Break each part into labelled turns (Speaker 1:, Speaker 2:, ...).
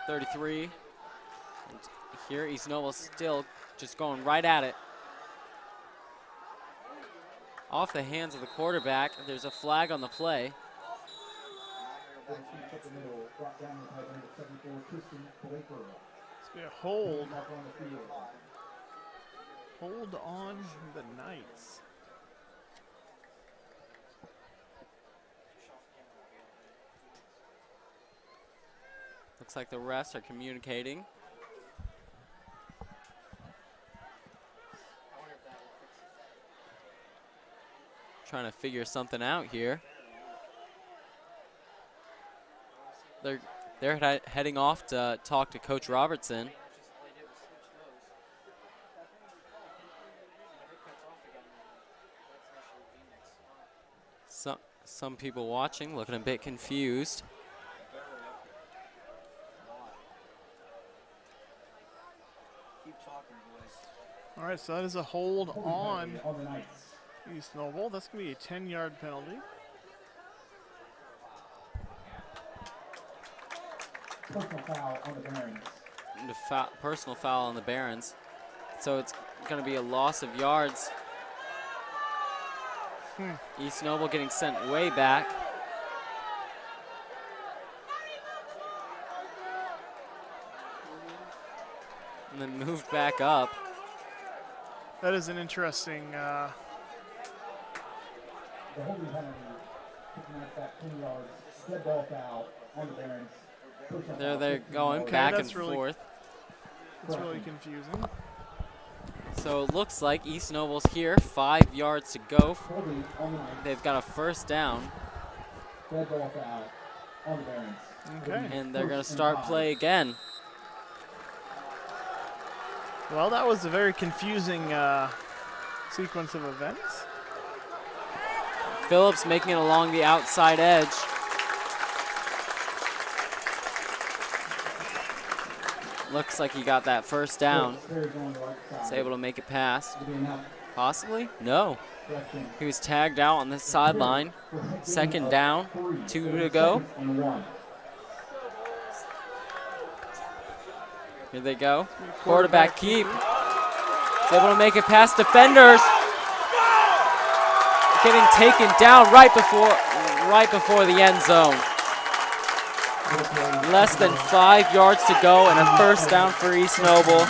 Speaker 1: 33. And here, East Noble still just going right at it. Off the hands of the quarterback. There's a flag on the play.
Speaker 2: It's be a hold. Hold on the Knights.
Speaker 1: Looks like the refs are communicating. Trying to figure something out here. They're heading off to talk to Coach Robertson. Some people watching looking a bit confused.
Speaker 2: All right, so that is a hold on East Noble. That's going to be a 10-yard penalty.
Speaker 3: Personal foul on the Barons.
Speaker 1: Personal foul on the Barons. So it's going to be a loss of yards. East Noble getting sent way back. And then moved back up.
Speaker 2: That is an interesting.
Speaker 3: The holding penalty, picking up that 20 yards, dead ball foul on the Barons.
Speaker 1: They're going back and forth.
Speaker 2: It's really confusing.
Speaker 1: So it looks like East Noble's here, 5 yards to go. They've got a first down.
Speaker 3: Dead ball foul on the Barons.
Speaker 2: Okay.
Speaker 1: And they're going to start play again.
Speaker 2: Well, that was a very confusing sequence of events.
Speaker 1: Phillips making it along the outside edge. Looks like he got that first down. He's able to make it pass. Possibly? No. He was tagged out on the sideline. Second down, 2 to go. Here they go. Quarterback keep. He's able to make it past defenders. Getting taken down right before the end zone. Less than 5 yards to go and a first down for East Noble.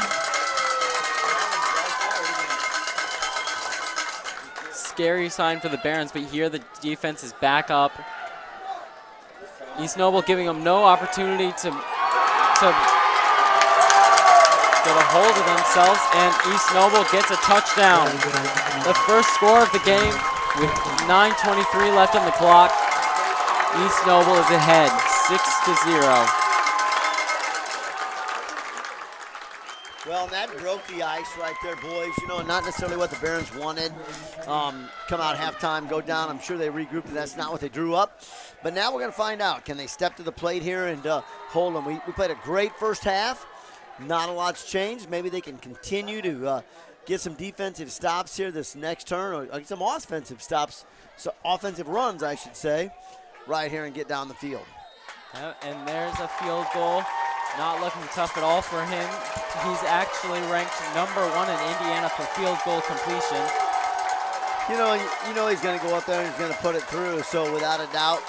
Speaker 1: Scary sign for the Barons, but here the defense is back up. East Noble giving them no opportunity to get a hold of themselves, and East Noble gets a touchdown. The first score of the game with 9:23 left on the clock. East Noble is ahead, 6-0.
Speaker 4: Well, that broke the ice right there, boys. You know, not necessarily what the Barons wanted. Come out halftime, go down. I'm sure they regrouped, and that's not what they drew up. But now we're going to find out. Can they step to the plate here and hold them? We played a great first half. Not a lot's changed. Maybe they can continue to get some defensive stops here this next turn, or some offensive stops, so offensive runs, I should say, right here and get down the field.
Speaker 1: And there's a field goal. Not looking tough at all for him. He's actually ranked #1 in Indiana for field goal completion.
Speaker 4: You know he's going to go up there and he's going to put it through. So without a doubt,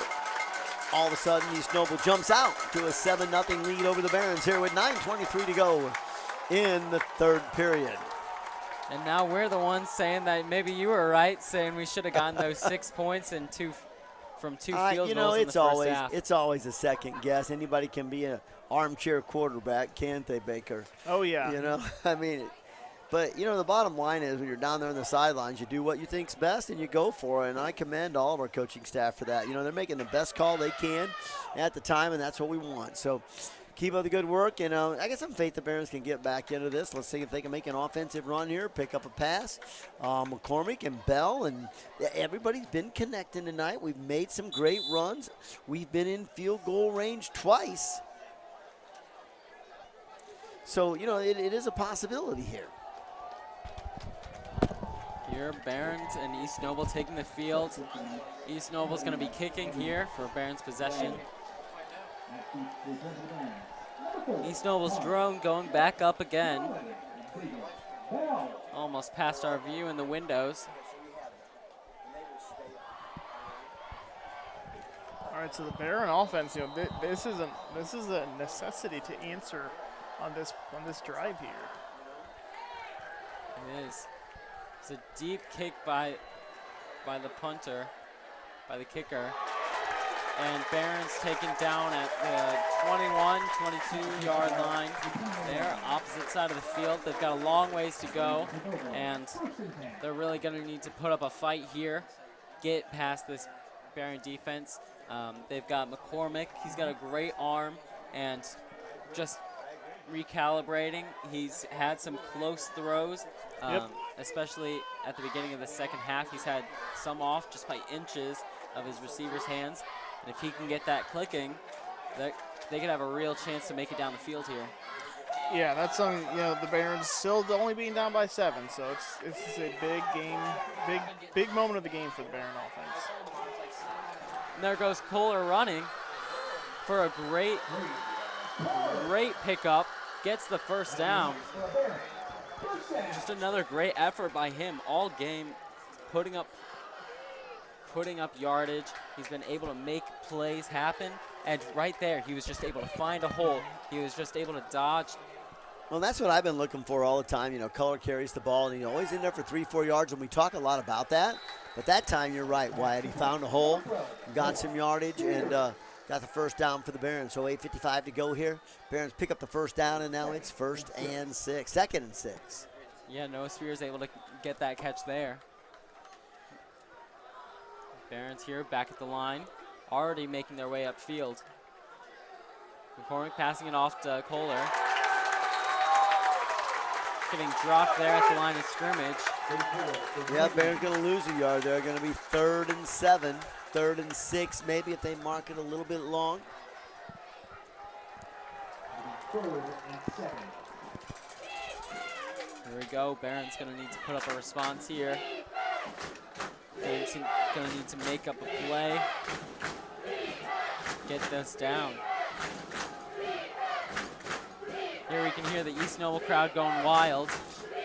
Speaker 4: all of a sudden East Noble jumps out to a 7-0 lead over the Barons here with 9:23 to go in the third period.
Speaker 1: And now we're the ones saying that maybe you were right, saying we should have gotten those 6 points and from two field goals in the first half.
Speaker 4: It's always a second guess. Anybody can be an armchair quarterback, can't they, Baker?
Speaker 2: Oh, yeah.
Speaker 4: You know, I mean, but, you know, the bottom line is when you're down there on the sidelines, you do what you think's best and you go for it. And I commend all of our coaching staff for that. You know, they're making the best call they can at the time, and that's what we want. So keep up the good work. You know, I got some faith the Barons can get back into this. Let's see if they can make an offensive run here, pick up a pass. McCormick and Bell, and everybody's been connecting tonight. We've made some great runs. We've been in field goal range twice. So, you know, it is a possibility here.
Speaker 1: Here, Barons and East Noble taking the field. East Noble's going to be kicking here for Barons possession. East Noble's drone going back up again. Almost past our view in the windows.
Speaker 2: All right, so the Barron offense, this is a necessity to answer on this drive here.
Speaker 1: It is. It's a deep kick by the punter, by the kicker. And Barron's taken down at the 21, 22-yard line. They're opposite side of the field. They've got a long ways to go, and they're really going to need to put up a fight here, get past this Barron defense. They've got McCormick. He's got a great arm, and just recalibrating. He's had some close throws, especially at the beginning of the second half. He's had some off just by inches of his receiver's hands. And if he can get that clicking, they could have a real chance to make it down the field here.
Speaker 2: Yeah, that's something, the Barons still only being down by 7, so it's a big game, big moment of the game for the Barron offense.
Speaker 1: And there goes Kohler running for a great pickup, gets the first down. Just another great effort by him all game, putting up yardage. He's been able to make plays happen, and right there he was just able to find a hole. He was just able to dodge.
Speaker 4: Well, that's what I've been looking for all the time. Kohler carries the ball, and he's always in there for 3-4 yards, and we talk a lot about that. But that time, you're right, Wyatt. He found a hole, got some yardage, and got the first down for the Barons. So 8:55 to go here. Barons pick up the first down, and now it's second and 6.
Speaker 1: Yeah, Noah Spears able to get that catch there. Barons here back at the line, already making their way upfield. McCormick passing it off to Kohler. Getting dropped there at the line of scrimmage.
Speaker 4: Yeah, Barron's going to lose a yard. They're going to be 3rd and 7, 3rd and 6, maybe if they mark it a little bit long.
Speaker 3: 3rd and 7.
Speaker 1: Here we go. Barron's going to need to put up a response here. Going to need to make up a play. Get this down. Here we can hear the East Noble crowd going wild.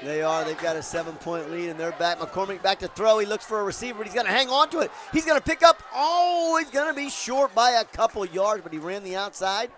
Speaker 4: They are. They've got a 7-point lead, and they're back. McCormick back to throw. He looks for a receiver, but he's going to hang on to it. He's going to pick up. Oh, he's going to be short by a couple yards, but he ran the outside.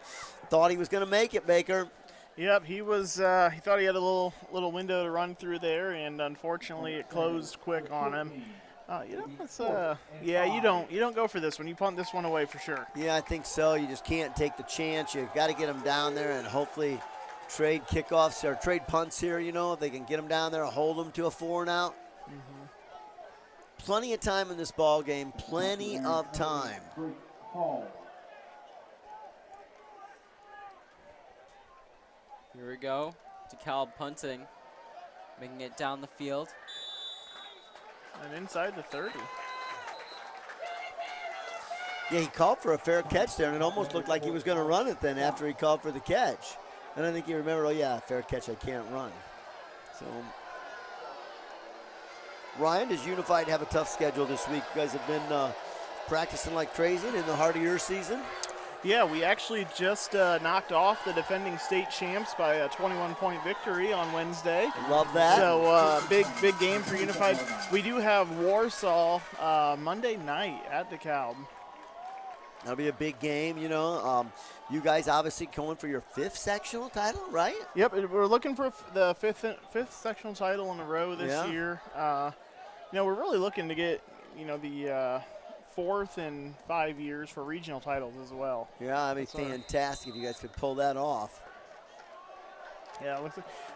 Speaker 4: Thought he was going to make it, Baker.
Speaker 2: Yep, he was. He thought he had a little window to run through there, and unfortunately, it closed quick on him. It's you don't go for this one. You punt this one away for sure.
Speaker 4: Yeah, I think so. You just can't take the chance. You've got to get them down there and hopefully trade kickoffs or trade punts here, if they can get them down there and hold them to a 4 and out. Plenty of time in this ball game, plenty of time.
Speaker 1: Here we go. DeKalb punting, making it down the field.
Speaker 2: And inside the 30.
Speaker 4: Yeah, he called for a fair catch there, and it almost looked like he was going to run it then after he called for the catch. And I think he remembered, oh, yeah, fair catch, I can't run. So, Ryan, does Unified have a tough schedule this week? You guys have been practicing like crazy in the heart of your season?
Speaker 2: Yeah, we actually just knocked off the defending state champs by a 21-point victory on Wednesday.
Speaker 4: Love that.
Speaker 2: So big game for Unified. We do have Warsaw Monday night at DeKalb.
Speaker 4: That'll be a big game, you guys obviously going for your 5th sectional title, right?
Speaker 2: Yep, we're looking for the fifth sectional title in a row this year. We're really looking to get, the 4th in 5 years for regional titles as well.
Speaker 4: Yeah, I mean, fantastic if you guys could pull that off.
Speaker 2: Yeah,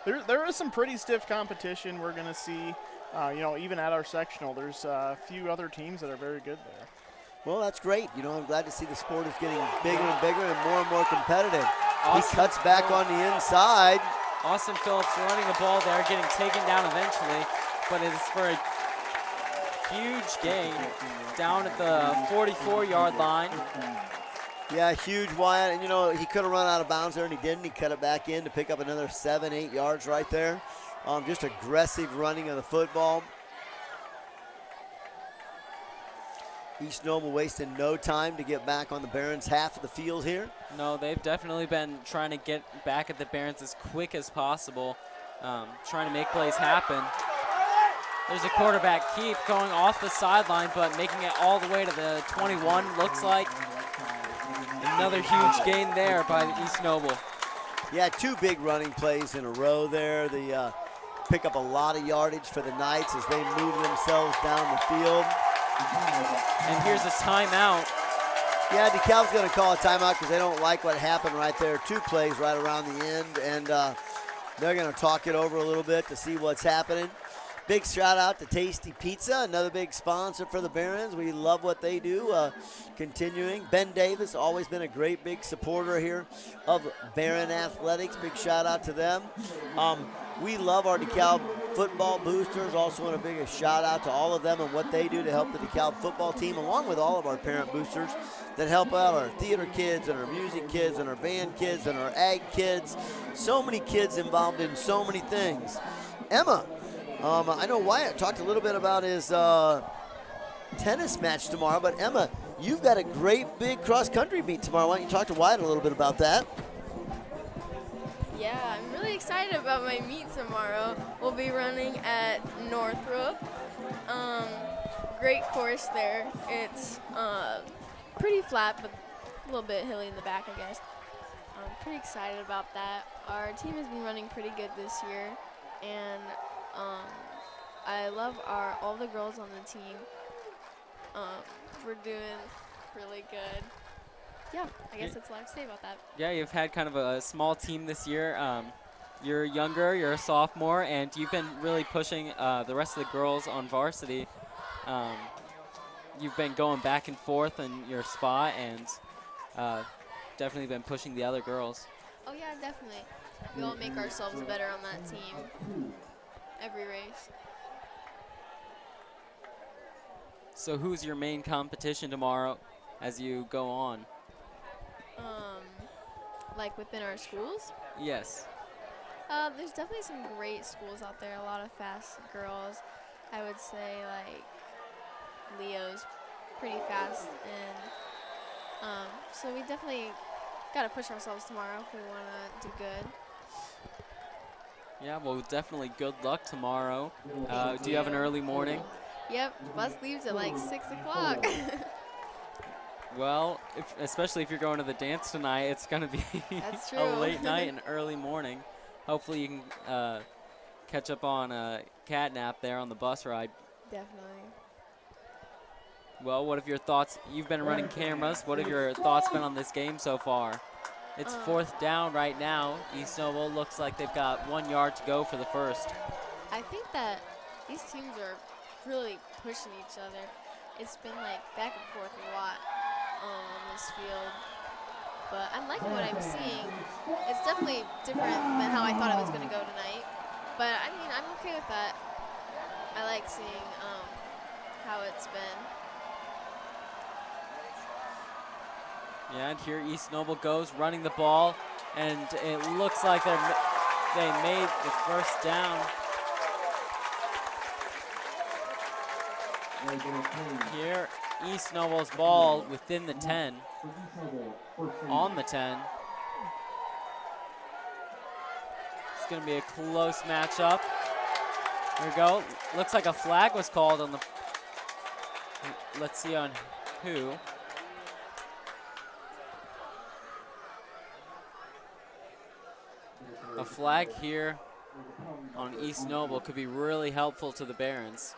Speaker 2: there is some pretty stiff competition we're going to see. Even at our sectional, there's a few other teams that are very good there.
Speaker 4: Well, that's great. I'm glad to see the sport is getting bigger and bigger and more competitive. He cuts back on the inside.
Speaker 1: Austin Phillips running the ball there, getting taken down eventually, but it is for a huge gain down at the 44-yard line.
Speaker 4: Yeah, huge, Wyatt. And, he could have run out of bounds there, and he didn't. He cut it back in to pick up another 7-8 yards right there. Just aggressive running of the football. East Noble wasting no time to get back on the Barons' half of the field here.
Speaker 1: No, they've definitely been trying to get back at the Barons as quick as possible, trying to make plays happen. There's a quarterback keep going off the sideline, but making it all the way to the 21, looks like. Another huge gain there by the East Noble.
Speaker 4: Yeah, 2 big running plays in a row there. They pick up a lot of yardage for the Knights as they move themselves down the field.
Speaker 1: And here's a timeout.
Speaker 4: Yeah, DeKalb's going to call a timeout because they don't like what happened right there. 2 plays right around the end, and they're going to talk it over a little bit to see what's happening. Big shout out to Tasty Pizza, another big sponsor for the Barons. We love what they do. Continuing, Ben Davis, always been a great big supporter here of Baron Athletics. Big shout out to them. We love our DeKalb football boosters. Also want a big shout out to all of them and what they do to help the DeKalb football team, along with all of our parent boosters that help out our theater kids and our music kids and our band kids and our ag kids. So many kids involved in so many things. Emma, I know Wyatt talked a little bit about his tennis match tomorrow, but Emma, you've got a great big cross-country meet tomorrow. Why don't you talk to Wyatt a little bit about that?
Speaker 5: Yeah, I'm really excited about my meet tomorrow. We'll be running at Northrop. Great course there. It's pretty flat, but a little bit hilly in the back, I guess. I'm pretty excited about that. Our team has been running pretty good this year, and I love all the girls on the team. We're doing really good. Yeah, I guess that's all I have to say about that.
Speaker 1: Yeah, you've had kind of a small team this year. You're younger, you're a sophomore, and you've been really pushing the rest of the girls on varsity. You've been going back and forth in your spot and definitely been pushing the other girls.
Speaker 5: Oh yeah, definitely. We all make ourselves better on that team every race.
Speaker 1: So who's your main competition tomorrow as you go on?
Speaker 5: Like within our schools?
Speaker 1: Yes.
Speaker 5: There's definitely some great schools out there, a lot of fast girls. I would say like Leo's pretty fast, and so we definitely got to push ourselves tomorrow if we want to do good.
Speaker 1: Yeah, well, definitely good luck tomorrow. Do you have an early morning?
Speaker 5: Yep, bus leaves at like 6 o'clock.
Speaker 1: Well, especially if you're going to the dance tonight, it's going to be
Speaker 5: That's true.
Speaker 1: a late night and early morning. Hopefully you can catch up on a cat nap there on the bus ride.
Speaker 5: Definitely.
Speaker 1: Well, what have your thoughts? You've been running cameras. What have your thoughts been on this game so far? It's 4th down right now. East Noble looks like they've got 1 yard to go for the first.
Speaker 5: I think that these teams are really pushing each other. It's been like back and forth a lot on this field, but I'm liking what I'm seeing. It's definitely different than how I thought it was going to go tonight, but I mean, I'm okay with that. I like seeing how it's been.
Speaker 1: Yeah, and here East Noble goes running the ball, and it looks like they made the first down. Here, East Noble's ball within the 10, on the 10. It's going to be a close matchup. Here we go. Looks like a flag was called on the, let's see on who. A flag here on East Noble could be really helpful to the Barons.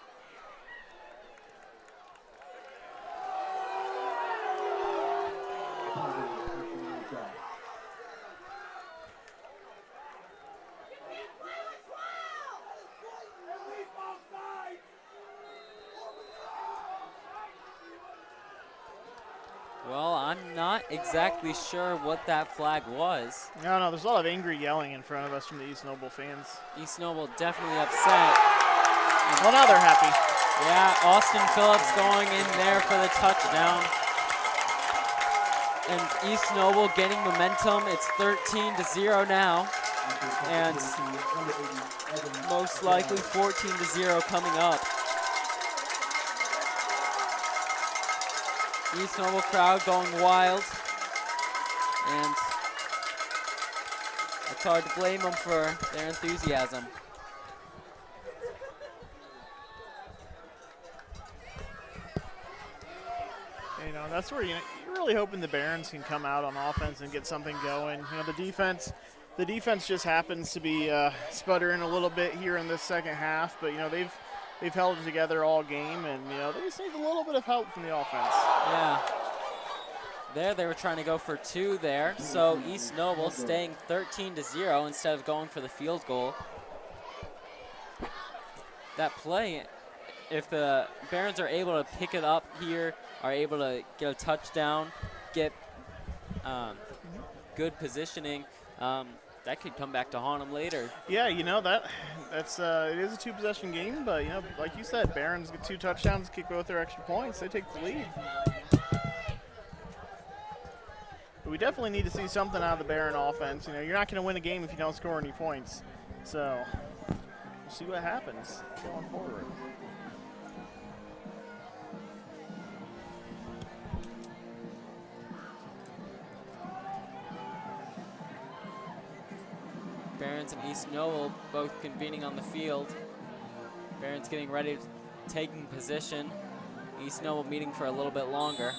Speaker 1: Well, I'm not exactly sure what that flag was.
Speaker 2: No, there's a lot of angry yelling in front of us from the East Noble fans.
Speaker 1: East Noble definitely upset.
Speaker 2: Well, now they're happy.
Speaker 1: Yeah, Austin Phillips going in there for the touchdown. And East Noble getting momentum. It's 13-0 now. And most likely 14-0 coming up. East Noble crowd going wild. And it's hard to blame them for their enthusiasm.
Speaker 2: You know, that's where you're really hoping the Barons can come out on offense and get something going. You know, the defense just happens to be sputtering a little bit here in this second half, but you know they've held it together all game, and you know they just need a little bit of help from the offense.
Speaker 1: Yeah. There they were trying to go for 2 there, so East Noble staying 13-0 instead of going for the field goal. That play, if the Barons are able to pick it up here, are able to get a touchdown, get good positioning, that could come back to haunt them later.
Speaker 2: Yeah, you know that's it is a 2-possession game, but you know, like you said, Barons get 2 touchdowns, kick both their extra points, they take the lead. But we definitely need to see something out of the Baron offense. You know, you're not going to win a game if you don't score any points. So we'll see what happens going forward.
Speaker 1: Barons and East Noble both convening on the field. Barons getting ready, taking position. East Noble meeting for a little bit longer.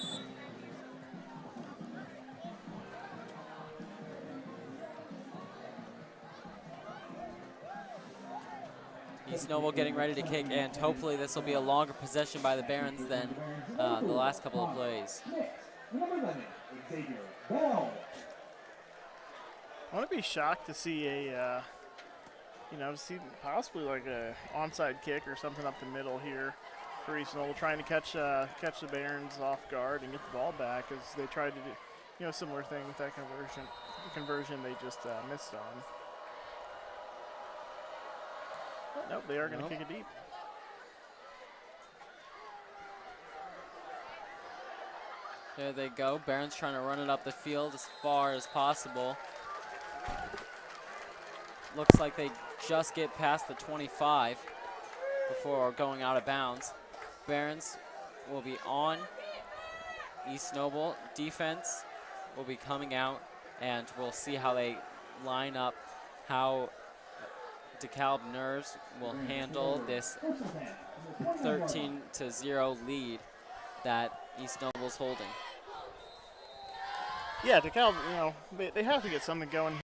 Speaker 1: East Noble getting ready to kick, and hopefully this will be a longer possession by the Barons than the last couple of plays.
Speaker 2: I want to be shocked to see see possibly like a onside kick or something up the middle here for East Noble, trying to catch the Barons off guard and get the ball back, as they tried to do, you know, similar thing with that conversion. The conversion they just missed on. Nope, they are going to kick it deep.
Speaker 1: There they go. Barons trying to run it up the field as far as possible. Looks like they just get past the 25 before going out of bounds. Barons will be on. East Noble defense will be coming out, and we'll see how they line up, how DeKalb Nerves will handle this 13-0 lead that East Noble's holding.
Speaker 2: Yeah, DeKalb, you know, they have to get something going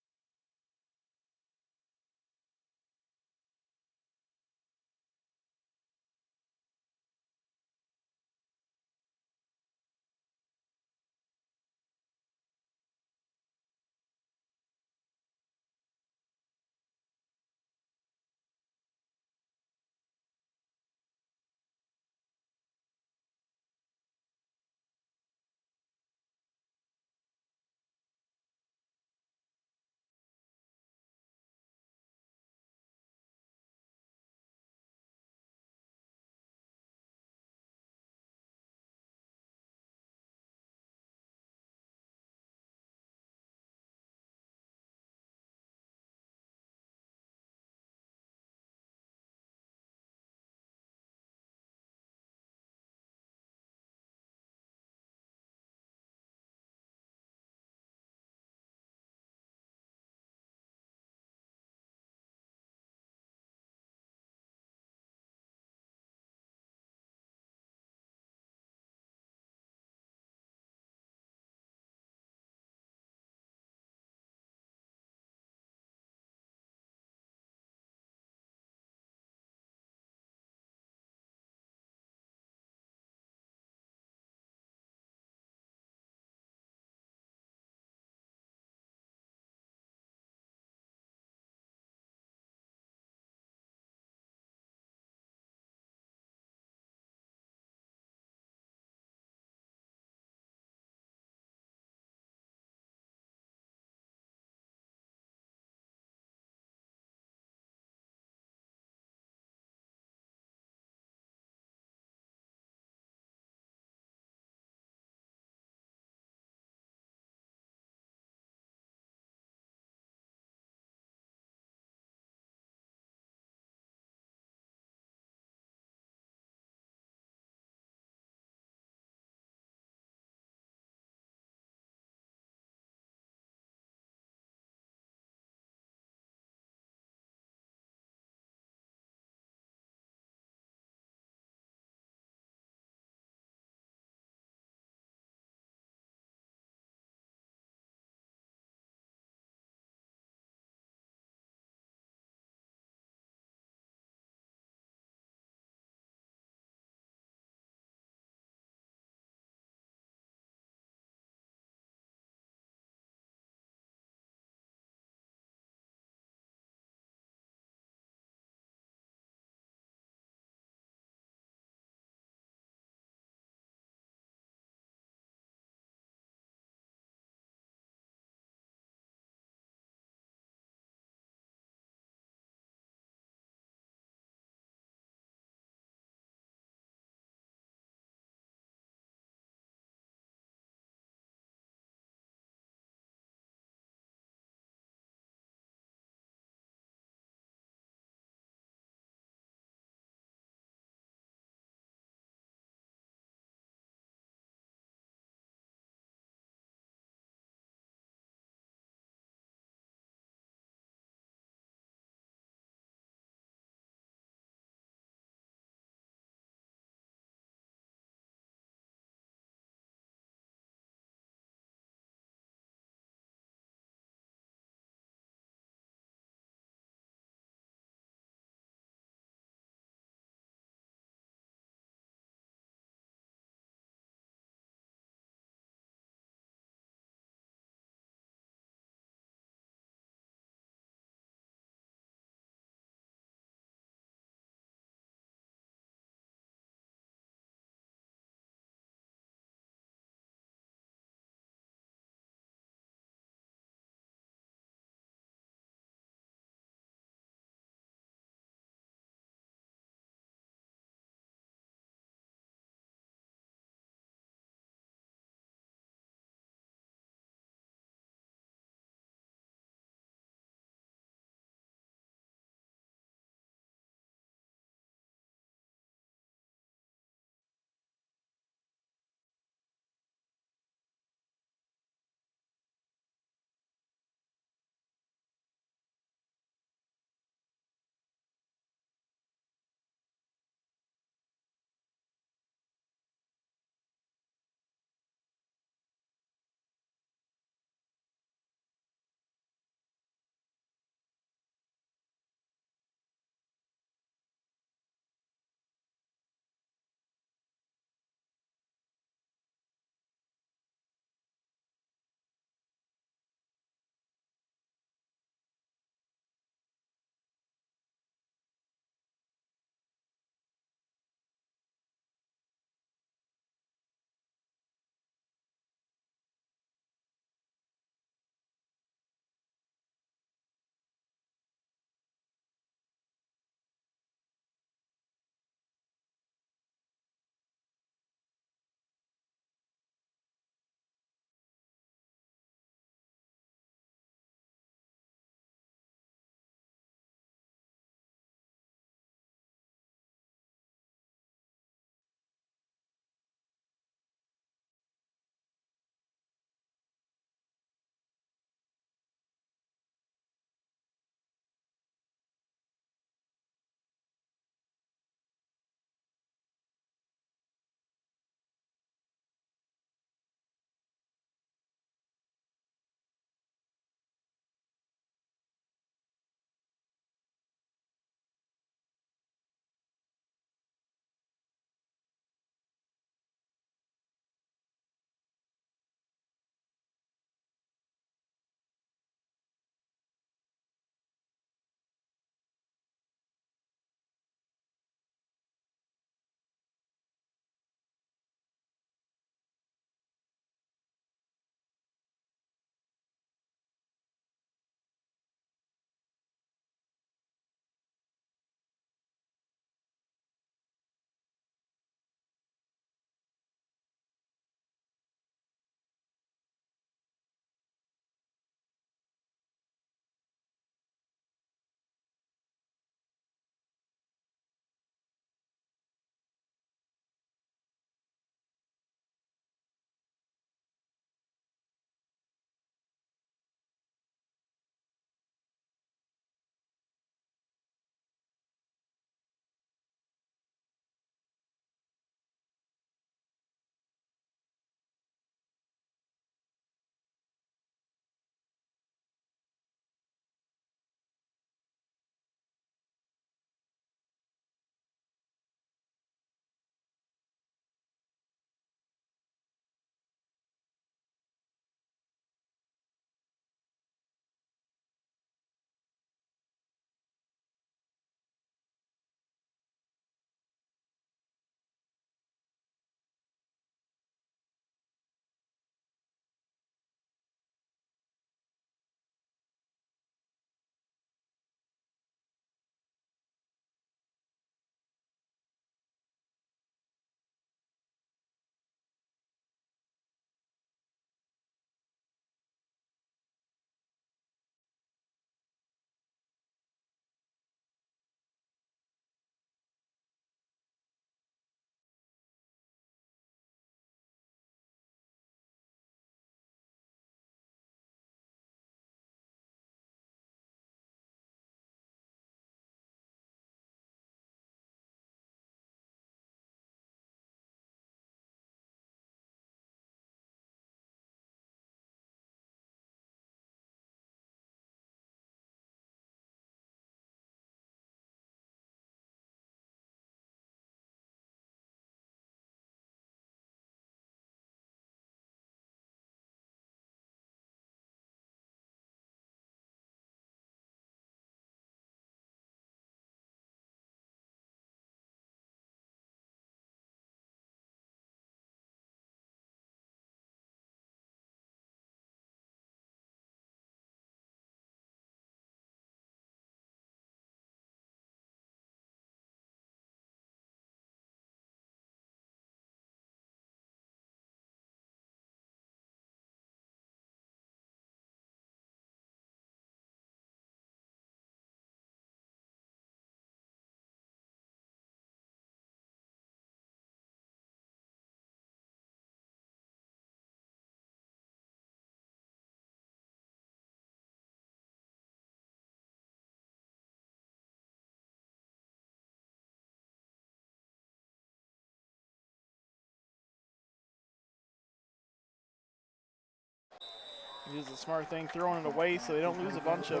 Speaker 2: Use a smart thing, throwing it away so they don't lose a bunch of.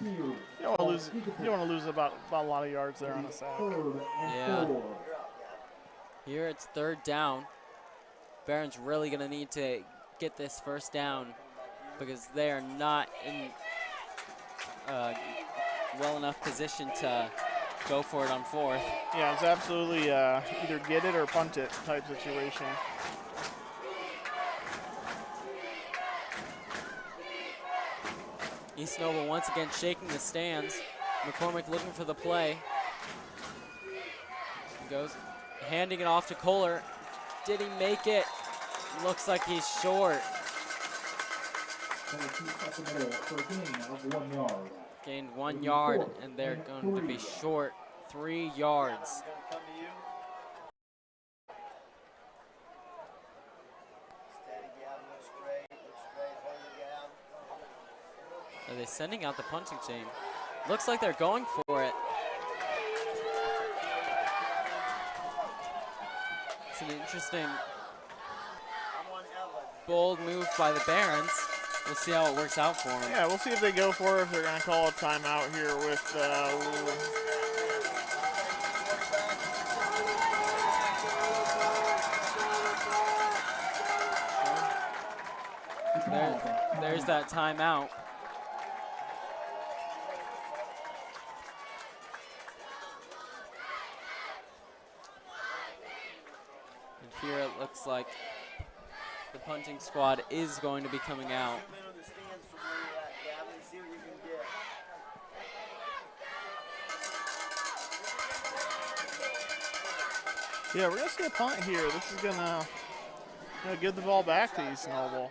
Speaker 2: You don't want to lose about a lot of yards there on a sack.
Speaker 1: Yeah. Here it's 3rd down. Barron's really going to need to get this first down because they are not in well enough position to go for it on 4th.
Speaker 2: Yeah, it's absolutely either get it or punt it type situation.
Speaker 1: East Noble once again shaking the stands. McCormick looking for the play. He goes, handing it off to Kohler. Did he make it? Looks like he's short. Gained 1 yard, and they're going to be short 3 yards. Are they sending out the punting team? Looks like they're going for it. It's an interesting, bold move by the Barons. We'll see how it works out for them.
Speaker 2: Yeah, we'll see if they go for it, if they're going to call a timeout here with
Speaker 1: There's that timeout. And here it looks like the punting squad is going to be coming out.
Speaker 2: Yeah, we're going to see a punt here. This is going to give the ball back to East Noble.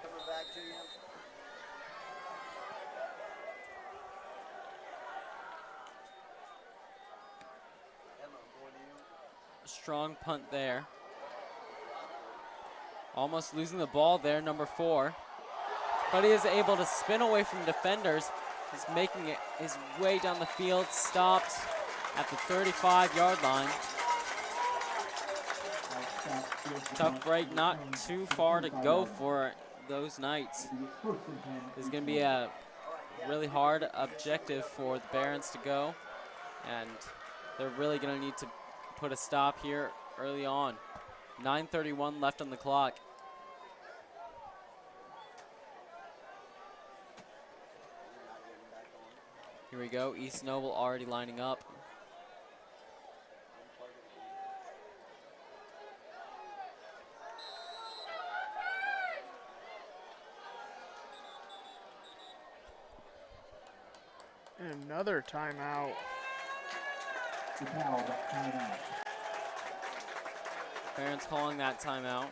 Speaker 1: Strong punt there. Almost losing the ball there, number 4. But he is able to spin away from defenders. He's making it his way down the field, stopped at the 35-yard line. Tough break, not too far to go for those Knights. This is going to be a really hard objective for the Barons to go, and they're really going to need to put a stop here early on. 9:31 left on the clock. Here we go, East Noble already lining up.
Speaker 2: And another timeout.
Speaker 3: DeKalb timeout.
Speaker 1: Barron's calling that timeout.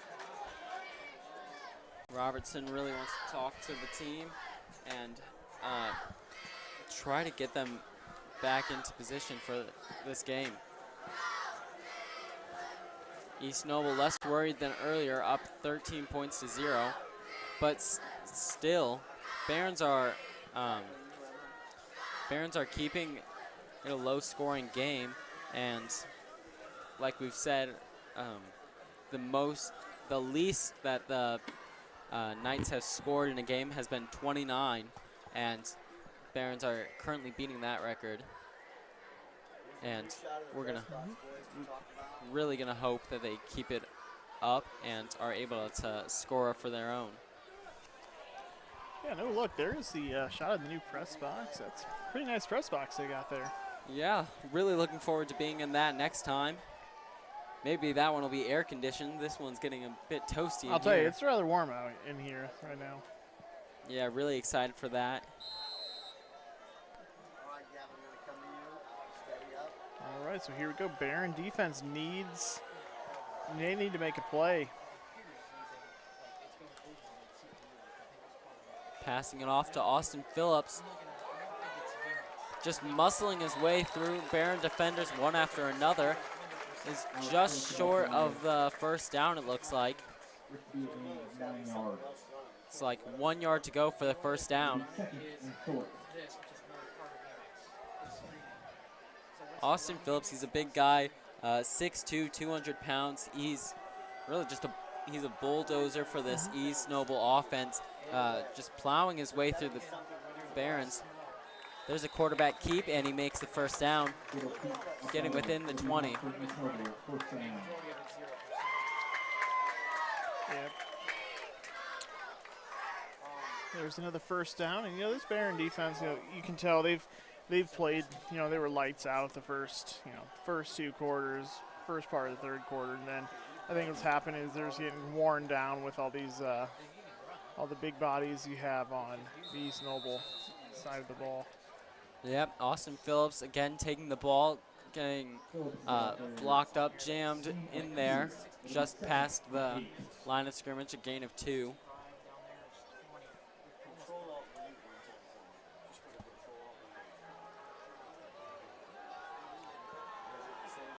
Speaker 1: Robertson really wants to talk to the team and try to get them back into position for this game. East Noble less worried than earlier, up 13 points to 0, but still, Barons are keeping it a low-scoring game, and like we've said, the least that the Knights have scored in a game has been 29, and Barons are currently beating that record. And we're really gonna hope that they keep it up and are able to score for their own.
Speaker 2: Yeah, no, look, there's the shot of the new press box. That's a pretty nice press box they got there.
Speaker 1: Yeah, really looking forward to being in that next time. Maybe that one will be air conditioned. This one's getting a bit toasty.
Speaker 2: I'll tell you, it's rather warm out in here right now.
Speaker 1: Yeah, really excited for that.
Speaker 2: All right, so here we go. Barron defense they need to make a play.
Speaker 1: Passing it off to Austin Phillips. Just muscling his way through Barron defenders one after another. Is just short of the first down, it looks like. It's like 1 yard to go for the first down. Austin Phillips, he's a big guy, 6'2", 200 pounds. He's really he's a bulldozer for this East Noble offense. just plowing his way through the Barons. There's a quarterback keep, and he makes the first down, getting within the 20.
Speaker 2: Yep. There's another first down, and this Baron defense, you can tell they've played. They were lights out the first two quarters, first part of the third quarter, and then I think what's happened is they're just getting worn down with all these all the big bodies you have on the East Noble side of the ball.
Speaker 1: Yep, Austin Phillips again taking the ball, getting blocked up, jammed in there, just past the line of scrimmage, a gain of 2.